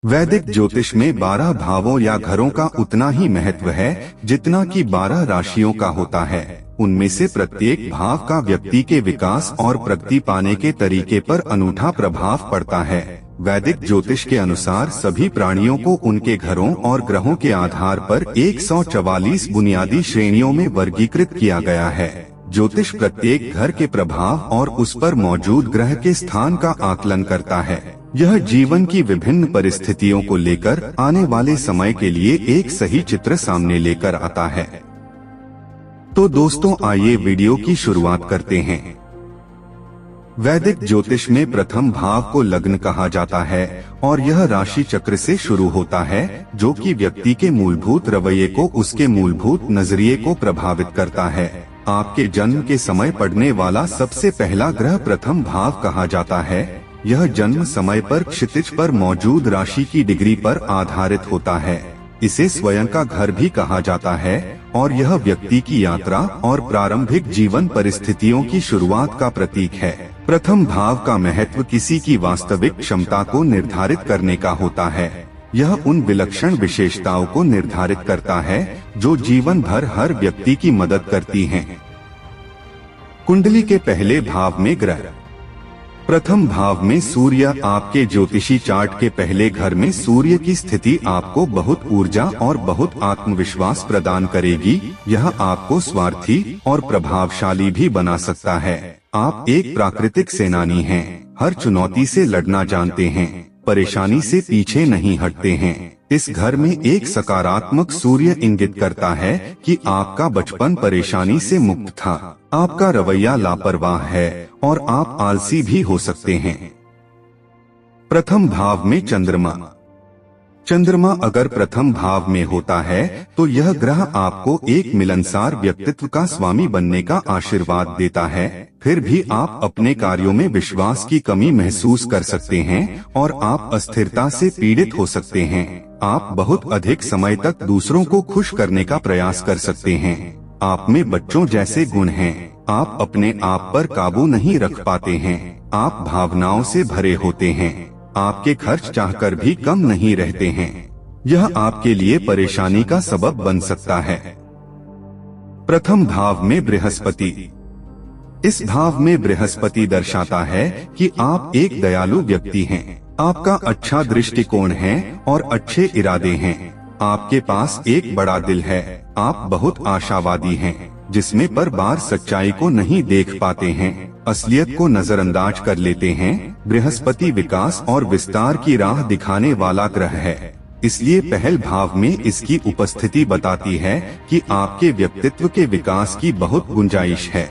वैदिक ज्योतिष में 12 भावों या घरों का उतना ही महत्व है जितना कि 12 राशियों का होता है। उनमें से प्रत्येक भाव का व्यक्ति के विकास और प्रगति पाने के तरीके पर अनूठा प्रभाव पड़ता है। वैदिक ज्योतिष के अनुसार सभी प्राणियों को उनके घरों और ग्रहों के आधार पर 144 बुनियादी श्रेणियों में वर्गीकृत किया गया है। ज्योतिष प्रत्येक घर के प्रभाव और उस पर मौजूद ग्रह के स्थान का आकलन करता है। यह जीवन की विभिन्न परिस्थितियों को लेकर आने वाले समय के लिए एक सही चित्र सामने लेकर आता है। तो दोस्तों, आइए वीडियो की शुरुआत करते हैं। वैदिक ज्योतिष में प्रथम भाव को लग्न कहा जाता है और यह राशि चक्र से शुरू होता है, जो कि व्यक्ति के मूलभूत रवैये को, उसके मूलभूत नजरिए को प्रभावित करता है। आपके जन्म के समय पड़ने वाला सबसे पहला ग्रह प्रथम भाव कहा जाता है। यह जन्म समय पर क्षितिज पर मौजूद राशि की डिग्री पर आधारित होता है। इसे स्वयं का घर भी कहा जाता है और यह व्यक्ति की यात्रा और प्रारंभिक जीवन परिस्थितियों की शुरुआत का प्रतीक है। प्रथम भाव का महत्व किसी की वास्तविक क्षमता को निर्धारित करने का होता है। यह उन विलक्षण विशेषताओं को निर्धारित करता है जो जीवन भर हर व्यक्ति की मदद करती हैं। कुंडली के पहले भाव में ग्रह। प्रथम भाव में सूर्य। आपके ज्योतिषी चार्ट के पहले घर में सूर्य की स्थिति आपको बहुत ऊर्जा और बहुत आत्मविश्वास प्रदान करेगी। यह आपको स्वार्थी और प्रभावशाली भी बना सकता है। आप एक प्राकृतिक सेनानी हैं, हर चुनौती से लड़ना जानते हैं, परेशानी से पीछे नहीं हटते हैं। इस घर में एक सकारात्मक सूर्य इंगित करता है कि आपका बचपन परेशानी से मुक्त था। आपका रवैया लापरवाह है और आप आलसी भी हो सकते हैं। प्रथम भाव में चंद्रमा। चंद्रमा अगर प्रथम भाव में होता है तो यह ग्रह आपको एक मिलनसार व्यक्तित्व का स्वामी बनने का आशीर्वाद देता है। फिर भी आप अपने कार्यों में विश्वास की कमी महसूस कर सकते हैं और आप अस्थिरता से पीड़ित हो सकते हैं। आप बहुत अधिक समय तक दूसरों को खुश करने का प्रयास कर सकते हैं। आप में बच्चों जैसे गुण हैं। आप अपने आप पर काबू नहीं रख पाते हैं। आप भावनाओं से भरे होते हैं। आपके खर्च चाहकर भी कम नहीं रहते हैं। यह आपके लिए परेशानी का सबब बन सकता है। प्रथम भाव में बृहस्पति। इस भाव में बृहस्पति दर्शाता है कि आप एक दयालु व्यक्ति हैं। आपका अच्छा दृष्टिकोण है और अच्छे इरादे हैं। आपके पास एक बड़ा दिल है। आप बहुत आशावादी हैं, जिसमें पर बार सच्चाई को नहीं देख पाते हैं, असलियत को नजरअंदाज कर लेते हैं। बृहस्पति विकास और विस्तार की राह दिखाने वाला ग्रह है, इसलिए पहल भाव में इसकी उपस्थिति बताती है कि आपके व्यक्तित्व के विकास की बहुत गुंजाइश है।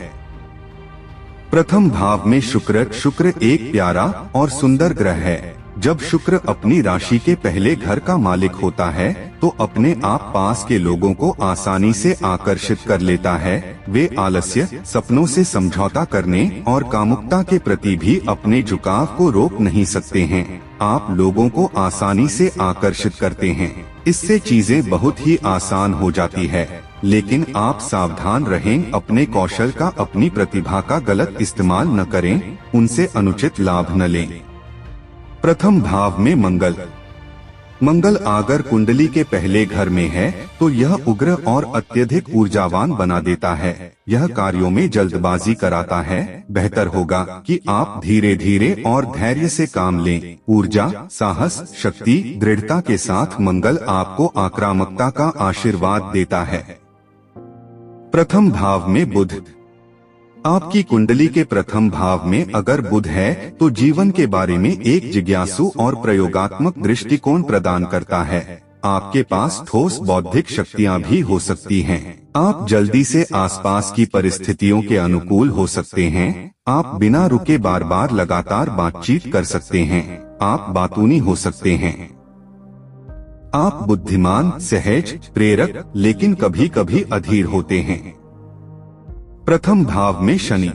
प्रथम भाव में शुक्र। शुक्र एक प्यारा और सुंदर ग्रह है। जब शुक्र अपनी राशि के पहले घर का मालिक होता है तो अपने आप पास के लोगों को आसानी से आकर्षित कर लेता है। वे आलस्य, सपनों से समझौता करने और कामुकता के प्रति भी अपने झुकाव को रोक नहीं सकते हैं। आप लोगों को आसानी से आकर्षित करते हैं। इससे चीजें बहुत ही आसान हो जाती है, लेकिन आप सावधान रहें, अपने कौशल का, अपनी प्रतिभा का गलत इस्तेमाल न करें, उनसे अनुचित लाभ न लें। प्रथम भाव में मंगल। मंगल अगर कुंडली के पहले घर में है तो यह उग्र और अत्यधिक ऊर्जावान बना देता है। यह कार्यों में जल्दबाजी कराता है। बेहतर होगा कि आप धीरे धीरे और धैर्य से काम लें। ऊर्जा, साहस, शक्ति, दृढ़ता के साथ मंगल आपको आक्रामकता का आशीर्वाद देता है। प्रथम भाव में बुध। आपकी कुंडली के प्रथम भाव में अगर बुध है तो जीवन के बारे में एक जिज्ञासु और प्रयोगात्मक दृष्टिकोण प्रदान करता है। आपके पास ठोस बौद्धिक शक्तियां भी हो सकती हैं। आप जल्दी से आसपास की परिस्थितियों के अनुकूल हो सकते हैं। आप बिना रुके बार बार लगातार बातचीत कर सकते हैं। आप बातूनी हो सकते हैं। आप बुद्धिमान, सहज, प्रेरक, लेकिन कभी कभी अधीर होते हैं। प्रथम भाव में शनि।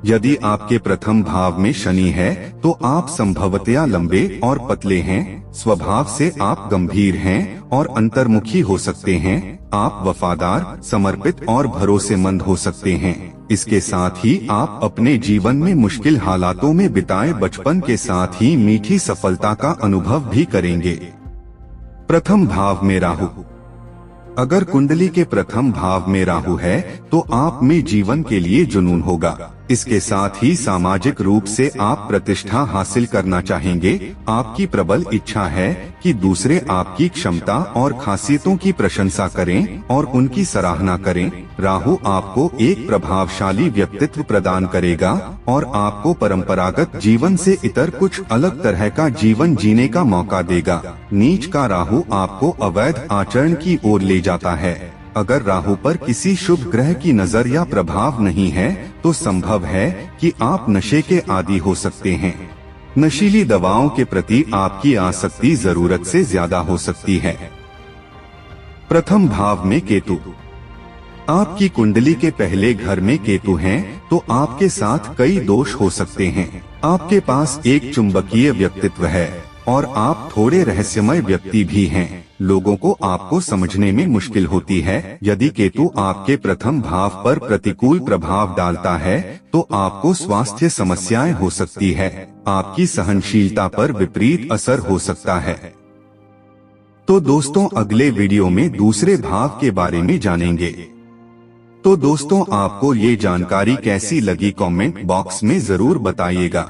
यदि आपके प्रथम भाव में शनि है तो आप संभवतया लंबे और पतले हैं, स्वभाव से आप गंभीर हैं और अंतर्मुखी हो सकते हैं। आप वफादार, समर्पित और भरोसेमंद हो सकते हैं। इसके साथ ही आप अपने जीवन में मुश्किल हालातों में बिताए बचपन के साथ ही मीठी सफलता का अनुभव भी करेंगे। प्रथम भाव में राहु। अगर कुंडली के प्रथम भाव में राहु है तो आप में जीवन के लिए जुनून होगा। इसके साथ ही सामाजिक रूप से आप प्रतिष्ठा हासिल करना चाहेंगे। आपकी प्रबल इच्छा है कि दूसरे आपकी क्षमता और खासियतों की प्रशंसा करें और उनकी सराहना करें। राहु आपको एक प्रभावशाली व्यक्तित्व प्रदान करेगा और आपको परंपरागत जीवन से इतर कुछ अलग तरह का जीवन जीने का मौका देगा। नीच का राहु आपको अवैध आचरण की ओर ले जाता है। अगर राहु पर किसी शुभ ग्रह की नजर या प्रभाव नहीं है तो संभव है कि आप नशे के आदी हो सकते हैं। नशीली दवाओं के प्रति आपकी आसक्ति जरूरत से ज्यादा हो सकती है। प्रथम भाव में केतु। आपकी कुंडली के पहले घर में केतु हैं तो आपके साथ कई दोष हो सकते हैं। आपके पास एक चुंबकीय व्यक्तित्व है और आप थोड़े रहस्यमय व्यक्ति भी हैं। लोगों को आपको समझने में मुश्किल होती है। यदि केतु आपके प्रथम भाव पर प्रतिकूल प्रभाव डालता है तो आपको स्वास्थ्य समस्याएं हो सकती है। आपकी सहनशीलता पर विपरीत असर हो सकता है। तो दोस्तों, अगले वीडियो में दूसरे भाव के बारे में जानेंगे। तो दोस्तों, आपको ये जानकारी कैसी लगी कमेंट बॉक्स में जरूर बताइएगा।